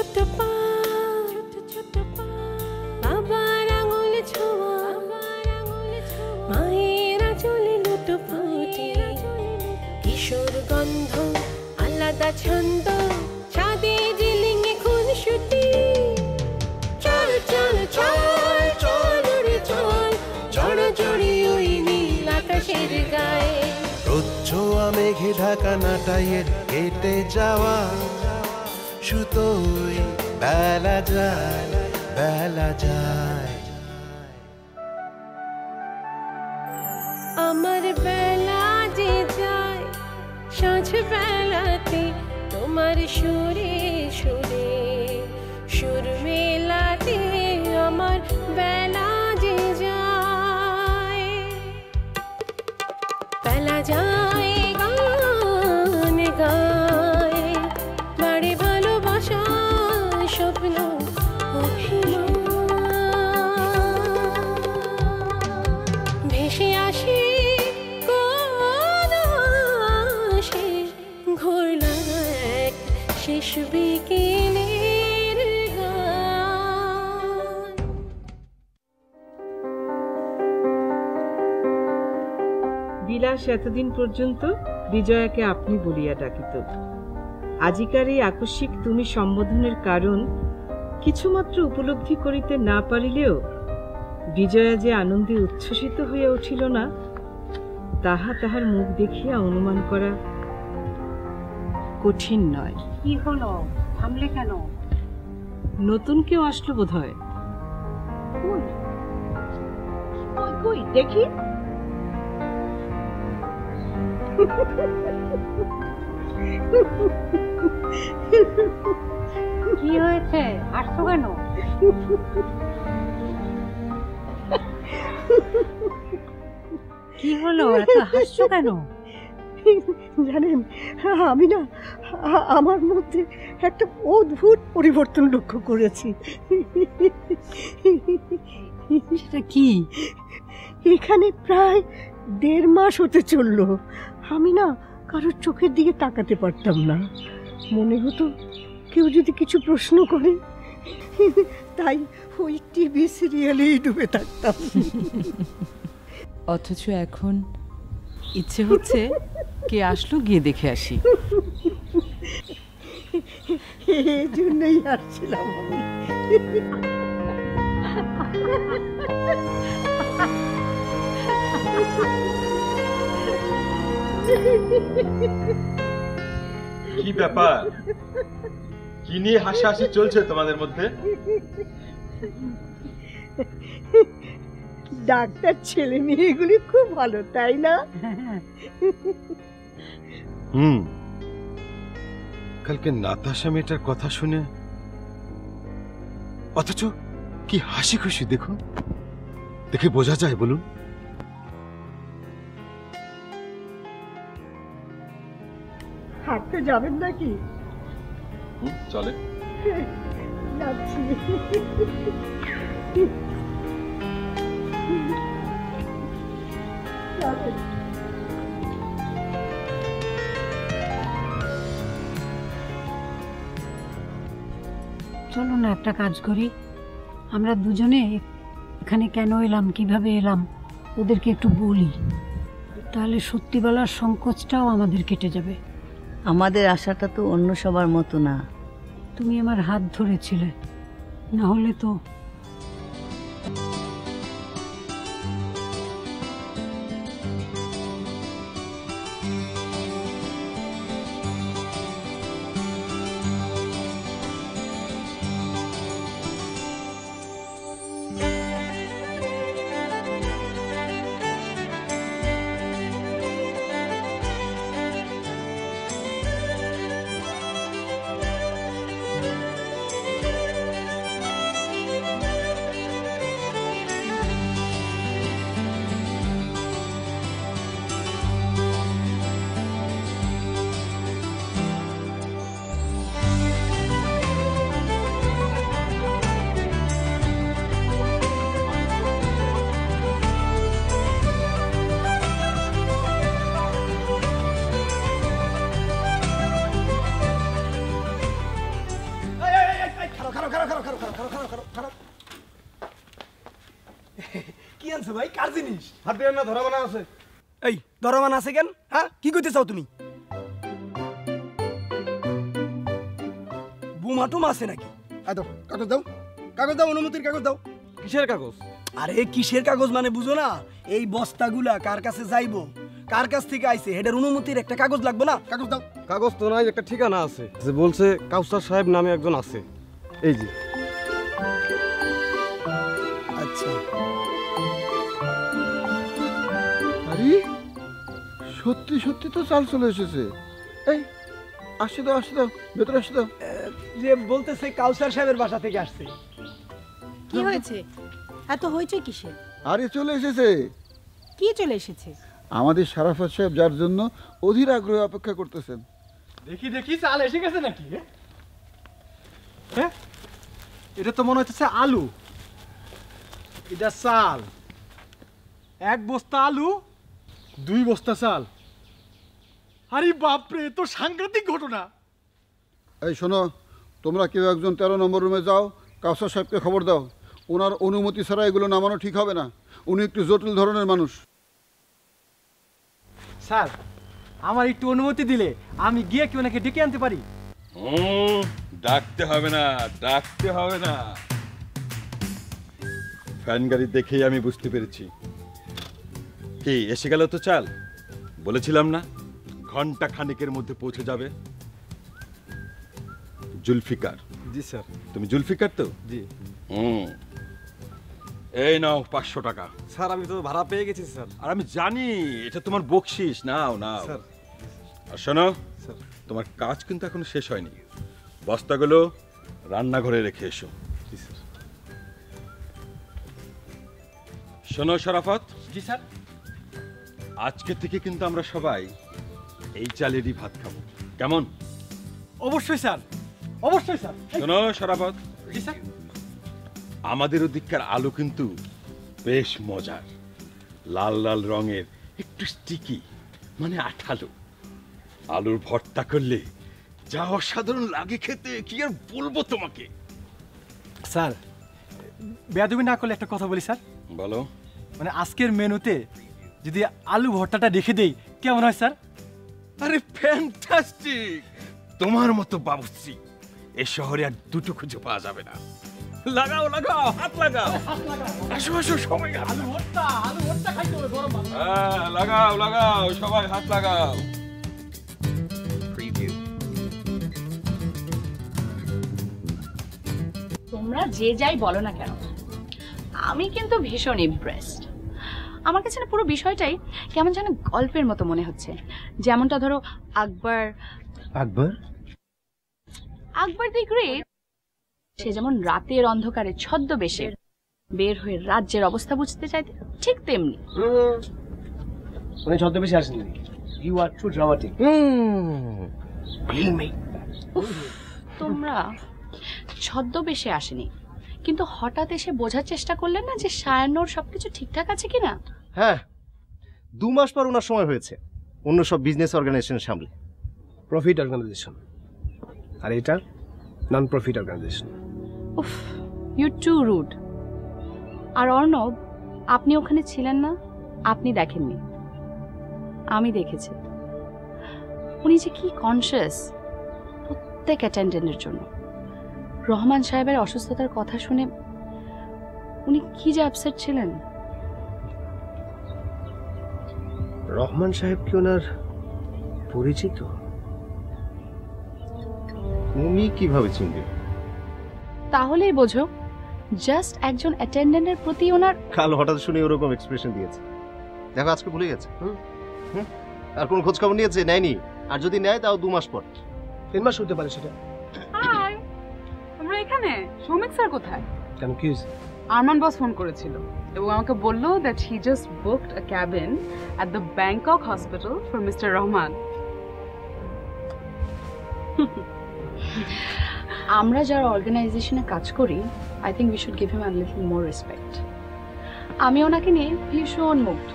ছোট পা, বাবার আঙুল ছোঁয়া, মায়ের আঁচলে লুটোপুটি, কিশোর গন্ধ আলাদা ছন্দ, ছাদে জিলিঙে খুনসুটি। চল চল চল চল রে চল, জড়জড়ি ওই নীল আকাশের গায়ে। রোদ ছোঁয়া মেঘে ঢাকা নাটাইয়ের হেঁটে যাওয়া, সুতোই বেলা যায় বেলা যায়। আমার বেলা যে যায় সাঁঝ বেলাতে, তোমার সুরে সুরে সুর মেলাতে, আমার বেলা যে যায়। বেলা যায় গান গায়, বাড়ে ভালোবাসা স্বপ্ন অভিমান, ভেসে আসে কোন আশে, ঘোরল এক শেষ বিকেলের গান। বিলাস এতদিন পর্যন্ত বিজয়াকে আপনি বলিয়া ডাকিত। আজিকার এই আকস্মিক তুমি সম্বোধনের কারণ কিছুমাত্র উপলব্ধি করিতে না পারিলেও বিজয়া যে আনন্দে উচ্ছ্বসিত হইয়া উঠিল না, তাহা তাহার মুখ দেখিয়া অনুমান করা কঠিন নয়। কি হলো, থামলে কেন? নতুন কেউ আসলো বোধ হয়। কই দেখি। কি হয়েছে, হাসছো কেন? কি হলো, এত হাসছো কেন? জানেন, আমি না আমার মধ্যে একটা অদ্ভুত পরিবর্তন লক্ষ্য করেছি। সেটা কি? এখানে প্রায় 1.5 মাস হতে চললো, আমি না কারোর চোখের দিকে তাকাতে পারতাম না। মনে হতো কেউ যদি কিছু প্রশ্ন করে, তাই ওই টিভি সিরিয়ালেই ডুবে থাকতাম। অথচ এখন ইচ্ছে হচ্ছে কে আসলো গিয়ে দেখে আসি। এই জন্যই আসছিলাম আমি। কি ব্যাপার, কি নিয়ে হাসাহাসি চলছে তোমাদের মধ্যে? ডাক্তার ছেলে মেয়েগুলি খুব ভালো, তাই না? কালকে নাতাশা মেয়েটার কথা শুনে, অথচ কি হাসি খুশি দেখুন, দেখে বোঝা যায়। বলুন, হাঁটতে যাবেন নাকি? চলে যাচ্ছি। চলো না একটা কাজ করি, আমরা দুজনে এখানে কেন এলাম, কিভাবে এলাম ওদেরকে একটু বলি, তাহলে সত্যি বলার সংকোচটাও আমাদের কেটে যাবে। আমাদের আশাটা তো অন্য সবার মতো না। তুমি আমার হাত ধরেছিলে, না হলে তো। কি আনছো ভাই, কার জিনিস? হাত দিয়ে না, ধরা মানা আছে। এই ধরমান আছে কেন? হ্যাঁ, কি কইতে চাও তুমি? বোমাটুম আছে নাকি? দাও কাগজ দাও, কাগজ দাও, অনুমতির কাগজ দাও। কিসের কাগজ? আরে কিসের কাগজ মানে বুঝো না? এই বস্তাগুলা কার কাছে যাইবো, কার কাছ থেকে আইছে, হেডের অনুমতির একটা কাগজ লাগবে না? কাগজ দাও। কাগজ তো নাই, একটা ঠিকানা আছে, যে বলছে কাউসার সাহেব নামে একজন আছে। এই যে। আচ্ছা, আরে সত্যি সত্যি তো চাল চলে এসেছে। এই আসতে দাও, আসতে দাও, ভেতরে আসতে দাও। যে বলতেছে কাউসার সাহেবের বাসা থেকে আসছে। কি হয়েছে? এত হইচই কিসের? আরে চলে এসেছে। কি চলে এসেছে? আমাদের শারাফত সাহেব যার জন্য অধীর আগ্রহে অপেক্ষা করতেছেন। দেখি দেখি, চাল এসে গেছে নাকি? হ্যাঁ, এটা তো মনে হচ্ছে আলু। এটা চাল, 1 বস্তা আলু, 2 বস্তা চাল। আরে বাপরে, তো সাংঘাতিক ঘটনা। এই শোনো, তোমরা কেউ একজন 13 নম্বর রুমে যাও, কাউসার সাহেবকে খবর দাও। ওনার অনুমতি ছাড়া এগুলো নামানো ঠিক হবে না। উনি একটু জটিল ধরনের মানুষ। স্যার, আমার একটু অনুমতি দিলে আমি গিয়ে কি ওনাকে ডেকে আনতে পারি? ডাকতে হবে না, ডাকতে হবে না। ফ্যান গাড়ি দেখেই আমি বুঝতে পেরেছি। কি এসে গেল তো চাল? বলেছিলাম না ঘন্টা খানেকের মধ্যে পৌঁছে যাবে। জুলফিকার? জি স্যার। তুমি জুলফিকার তো? জি। এই নাও 500 টাকা। স্যার আমি তো ভাড়া পেয়ে গেছি স্যার। আর আমি জানি এটা তোমার বকশিস। নাও নাও স্যার। আর শোনো স্যার, তোমার কাজ কিন্তু এখনো শেষ হয়নি। বস্তাগুলো রান্নাঘরে রেখে এসো। জি স্যার। শোনো শরাফত। জি স্যার। আজকে থেকে কিন্তু আমরা সবাই এই চালেরই ভাত খাবো, কেমন? অবশ্যই স্যার, অবশ্যই স্যার। শোনো শরাফত। জি স্যার। আমাদের ওদিককার আলু কিন্তু বেশ মজার, লাল লাল রঙের, একটু স্টিকি, মানে আঠালো। আলুর ভর্তা করলে যা অসাধারণ লাগে খেতে, কি আর বলবো তোমাকে। স্যার, বেয়াদবি না করলে একটা কথা বলি স্যার। বলো। মানে আজকের মেনুতে যদি আলু ভর্তাটা রেখে দেই কেমন হয় স্যার? আরে ফ্যান্টাস্টিক! তোমার মতো বাবুর্চি এ শহরে আর দুটো খুঁজে পাওয়া যাবে না। লাগাও লাগাও, হাত লাগাও। আসো আসো সবাই, আলু ভর্তা খাইতে হবে গরম ভাত। হ্যাঁ, লাগাও লাগাও, সবাই হাত লাগাও। তোমরা যে যাই বলো না কেন, আমি কিন্তু ভীষণ ইমপ্রেসড। আমার কাছে না পুরো বিষয়টাই কেমন যেন গল্পের মতো মনে হচ্ছে। যেমনটা ধরো আকবর দি গ্রেট, সে যেমন রাতের অন্ধকারে ছদ্মবেশে বের হয়ে রাজ্যের অবস্থা বুঝতে চাইতে, ঠিক তেমনি উনি ছদ্মবেশে আসেননি। You are too dramatic. তোমরা ছদ্মবেশে আসেনি, কিন্তু হঠাৎ এসে বোঝার চেষ্টা করলেন না যে সায়ানোর সবকিছু ঠিকঠাক আছে কিনা? হ্যাঁ, 2 মাস পর ওনার সময় হয়েছে অন্য সব বিজনেস অর্গানাইজেশন সামলে। প্রফিট অর্গানাইজেশন, আর এটা নন প্রফিট অর্গানাইজেশন। উফ, ইউ টু রুড। আর অর্ণব, আপনি ওখানে ছিলেন না, আপনি দেখেননি, আমি দেখেছি। উনি যে কি কনসিয়াস প্রত্যেক অ্যাটেন্ডেন্টের জন্য। রহমান সাহেবের অসুস্থতার কথা শুনে উনি কি যে আপসেট ছিলেন। রহমান সাহেব কি ওনার পরিচিত? উনি কিভাবে চিনবে? তাহলেই বোঝো, জাস্ট একজন অ্যাটেন্ডেন্টের প্রতি ওনার। কাল হঠাৎ শুনে ওরকম এক্সপ্রেশন দিয়েছে। দেখো আজকে ভুলে গেছে। আর কোন খোঁজ খবর নিয়েছে? নেয়নি। আর যদি নেয় তাও 2 মাস পর। 3 মাস হতে পারে সেটা। হাই, তোমরা এখানে? সৌমিক স্যার কোথায়? কেন, কি হয়েছে? আরমান বস ফোন করেছিল এবং আমাকে বললো that he just booked a cabin at the Bangkok hospital for mister Rahman. আমরা যারা অর্গানাইজেশনে কাজ করি, I think we should give him a little more respect. আমি ওনাকে নিয়ে ভীষণ মুগ্ধ।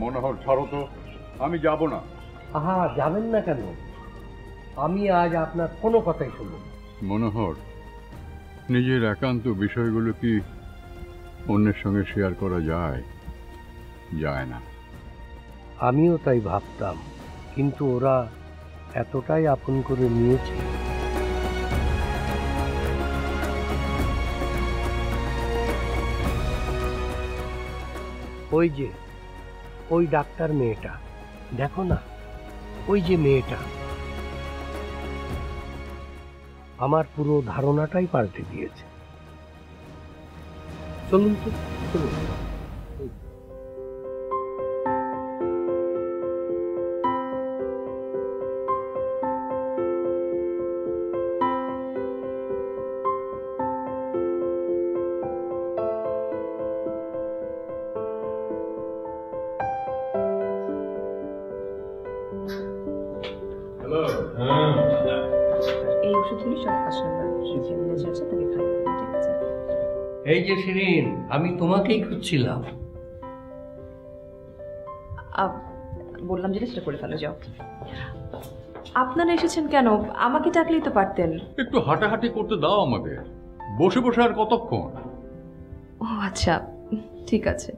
মনোহর ছাড়ো তো, আমি যাব না। আহা, যাবেন না কেন? আমি আজ আপনার কোনো কথাই শুনব না। মনোহর, নিজের একান্ত বিষয়গুলো কি অন্যের সঙ্গে শেয়ার করা যায়? যায় না। আমিও তাই ভাবতাম, কিন্তু ওরা এতটাই আপন করে নিয়েছে। ওই যে ওই ডাক্তার মেয়েটা, দেখো না, ওই যে মেয়েটা, আমার পুরো ধারণাটাই পাল্টে দিয়েছে। চলুন তো, চলুন। এই ওষুধগুলি সব 5 নম্বর আছে, তাকে খাই। ঠিক আছে। এই যে শিরিন, আমি তোমাকেই খুঁজছিলাম। বললাম যেটা সেটা করে ফেলো, যাও। আপনারা এসেছেন কেন? আমাকে ডাকলেই তো পারতেন। একটু হাঁটাহাঁটি করতে দাও আমাদের, বসে বসে আর কতক্ষণ? ও আচ্ছা, ঠিক আছে।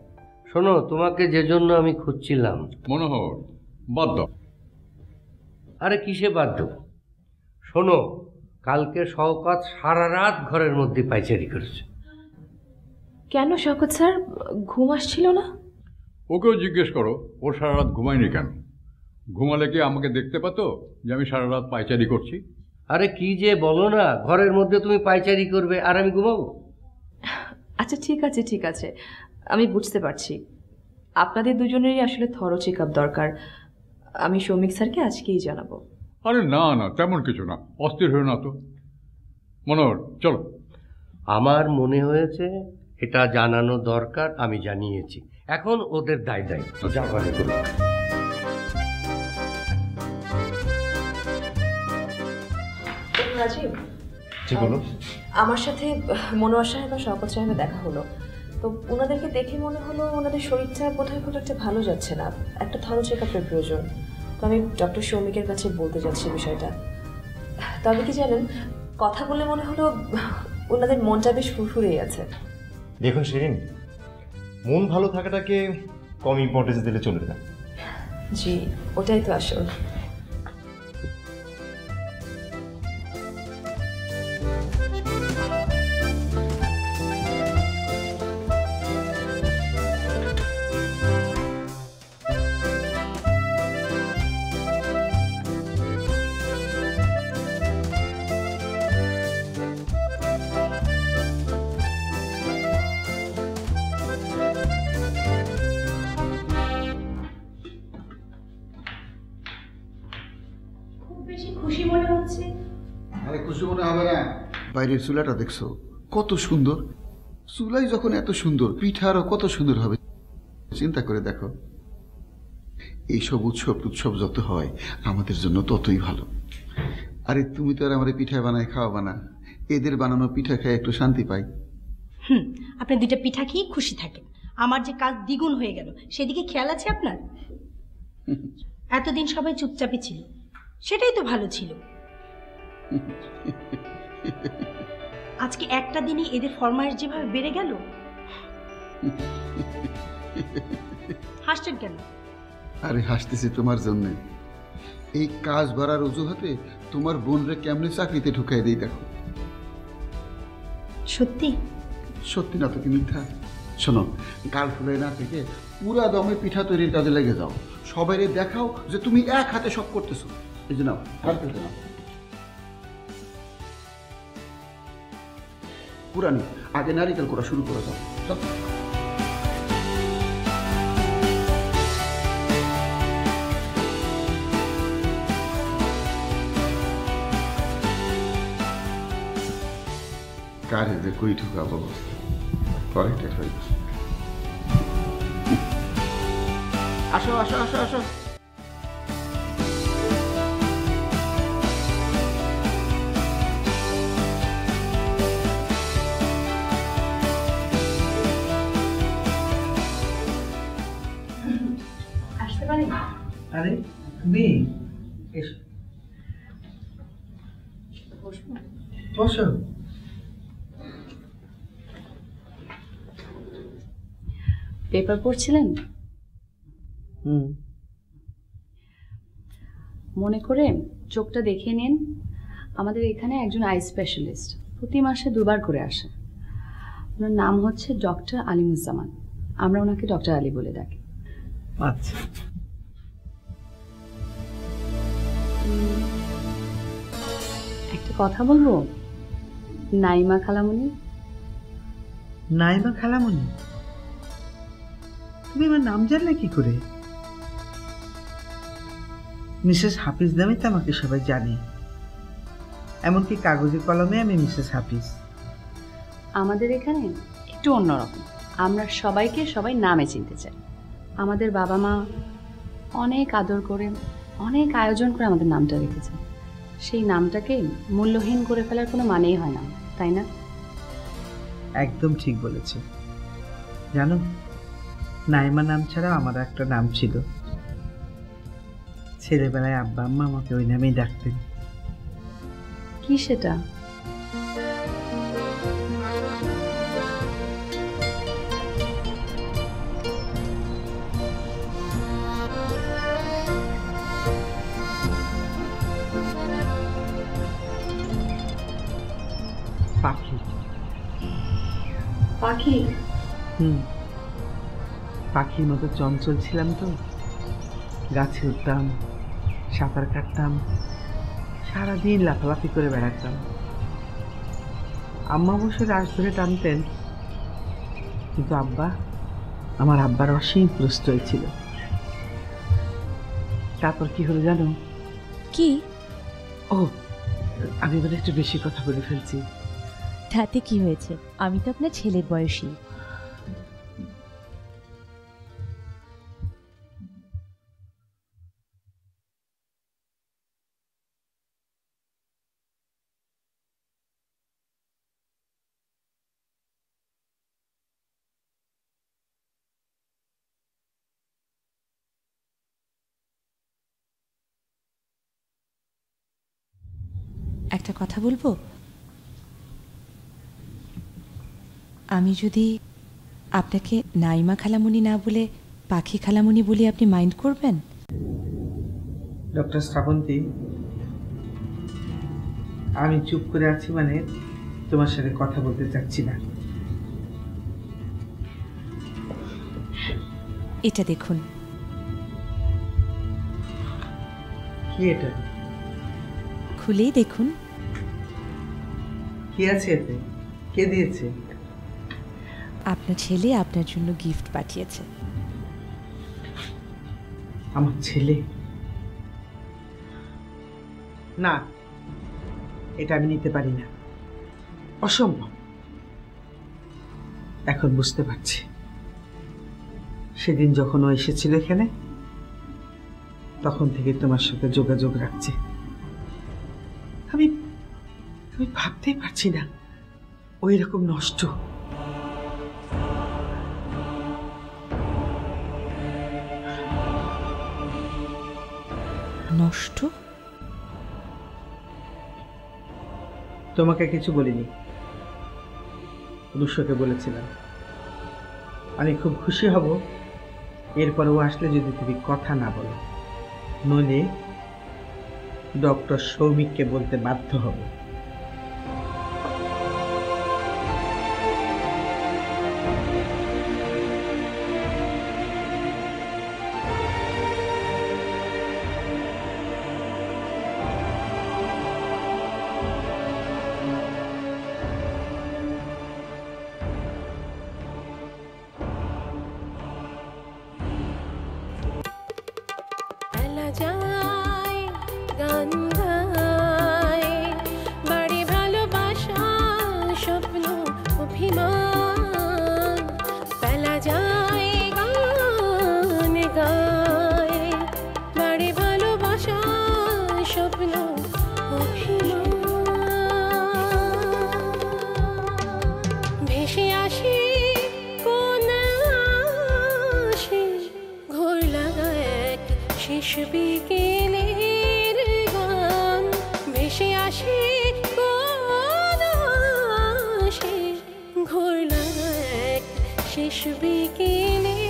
শোনো, তোমাকে যে জন্য আমি খুঁজছিলাম। মনোহর, বাদ দাও। আরে কিসে বাদ দেব? শোনো, কালকে শওকত সারা রাত ঘরের মধ্যে পায়চারি করেছে। কেন শওকত স্যার, ঘুম আসছিল না? ওকেও জিজ্ঞেস করো, ও সারা রাত ঘুমায়নি কেন? ঘুমালে কি আমাকে দেখতে পাতো যে আমি সারা রাত পায়চারি করছি? আরে কি যে বলো না, ঘরের মধ্যে তুমি পায়চারি করবে আর আমি ঘুমাবো? আচ্ছা ঠিক আছে, ঠিক আছে, আমি বুঝতে পারছি। আপনাদের দুজনেরই আসলে থরো চেক আপ দরকার। আমি সৌমিক স্যারকে আজকেই জানাবো। আরে না না, তেমন কিছু না, অস্থির হয়ে না তো। মনোহর, চলো। আমার মনে হয়েছে এটা জানানো দরকার, আমি জানিয়েছি। এখন ওদের দায় দায়িত্ব যা করে করুক। রাজীব, জি বলো। আমার সাথে মনোয়ার সাহেব আর শওকত সাহেবের দেখা হলো, তো ওনাদেরকে দেখে মনে হলো ওনাদের শরীরটা বোধহয় খুব একটা ভালো যাচ্ছে না, একটা থরো চেক আপের প্রয়োজন। তো আমি ডক্টর সৌমিকের কাছে বলতে যাচ্ছি বিষয়টা। তবে কি জানেন, কথা বলে মনে হলো ওনাদের মনটা বেশ ফুরফুরেই আছে। দেখুন শিরিন, মন ভালো থাকাটাকে কম ইম্পর্টেন্স দিলে চলবে না। জি, ওটাই তো আসল। আরে খুশি মনে হবে না? বাইরের চুলাটা দেখছো কত সুন্দর? চুলাই যখন এত সুন্দর, পিঠা আরো কত সুন্দর হবে। চিন্তা করে দেখো, এইসব উৎসব যত হয় আমাদের জন্য ততই ভালো। আরে তুমি তো আর আমার পিঠা বানায় খাওয়াবা না, এদের বানানো পিঠা খেয়ে একটু শান্তি পাই। আপনি 2টা পিঠা খেয়ে খুশি থাকেন, আমার যে কাজ দ্বিগুণ হয়ে গেল সেদিকে খেয়াল আছে আপনার? এতদিন সবাই চুপচাপই ছিল, সেটাই তো ভালো ছিল। আজকে একটা দিনই এদের ফরমাইশ যেভাবে বেড়ে গেল। হাসছেন কেন? আরে হাসতেছি তোমার জন্যে। এই কাজ বাড়ার অজুহাতে তোমার বোনরে কেমনে চাকরিতে ঢুকাই দেই দেখো। সত্যি? সত্যি না তো কি মিথ্যা? শোনো, কাল ফুলে না থেকে পুরা দমে পিঠা তৈরির কাজে লেগে যাও। সবাই দেখাও যে তুমি এক হাতে সব করতেছো। এই যে নাও, কাল ফুলে নাও। পুরানি আগে নারিকেল করা শুরু করে দাও। কারে যে কই ঠুকাবো, পরে টের হয়ে গেছে। আসো আসো আসো আসো। আরে তুমি এসো, বসো। পেপার পড়ছিলেন? মনে করে চোখটা দেখে নিন। আমাদের এখানে একজন আই স্পেশালিস্ট প্রতি মাসে 2 বার করে আসে। ওনার নাম হচ্ছে ডক্টর আলিমুজ্জামান। আমরা ওনাকে ডক্টর আলী বলে ডাকি। আচ্ছা, একটা কথা বলবো? নাইমা খালামণি। নাইমা খালামণি? তুমি আমার নাম জানলে কি করে? মিসেস হাফিজ নামে তো আমাকে সবাই জানে, এমনকি কাগজে কলমে আমি মিসেস হাফিজ। আমাদের এখানে একটু অন্যরকম, আমরা সবাইকে সবাই নামে চিনতে চাই। আমাদের বাবা মা অনেক আদর করে, অনেক আয়োজন করে আমাদের নামটা রেখেছে। সেই নামটাকে মূল্যহীন করে ফেলার কোনো মানেই হয় না, তাই না? একদম ঠিক বলেছ। জানো, নাইমা নাম ছাড়া আমার একটা নাম ছিল। ছেলেবেলায় আব্বা আম্মা আমাকে ওই নামেই ডাকতেন। কি সেটা? পাখি। পাখি? পাখির মতো চঞ্চল ছিলাম তো। গাছে উঠতাম, সাঁতার কাটতাম, সারাদিন লাফালাফি করে বেড়াতাম। আম্মা বসে রাশ ধরে টানতেন, কিন্তু আমার আব্বার অসীম প্রশ্রয় ছিল। তারপর কি হলো জানো? কি? ও, আমি এবার একটু বেশি কথা বলে ফেলছি। তাতে কি হয়েছে? আমি তো আপনার ছেলের বয়সী। একটা কথা বলবো? আমি যদি আপনাকে নাইমা খালামণি না বলে পাখি খালামণি বলি, আপনি মাইন্ড করবেন? ডক্টর শ্রাবন্তী, আমি চুপ করে আছি মানে তোমার সাথে কথা বলতে চাচ্ছি না। এটা দেখুন। কি এটা? খুলেই দেখুন। কি আছে এতে? কে দিয়েছে? আপনার ছেলে আপনার জন্য গিফট পাঠিয়েছে। আমার ছেলে? না, এটা আমি নিতে পারি না, অসম্ভব। এখন বুঝতে পারছি, সেদিন যখন ও এসেছিল এখানে, তখন থেকে তোমার সাথে যোগাযোগ রাখছে। আমি ভাবতেই পারছি না ওই রকম নষ্ট। নষ্ট? তোমাকে কিছু বলিনি, রুশোকে বলেছিলাম। আমি খুব খুশি হব এরপর ও আসলে যদি তুমি কথা না বলো, নইলে ডক্টর সৌমিককে বলতে বাধ্য হবে। যায় গান গায় শেষ বিকেলের গান ভেসে আসে কোন আশে ঘোরল এক শেষ বিকেলে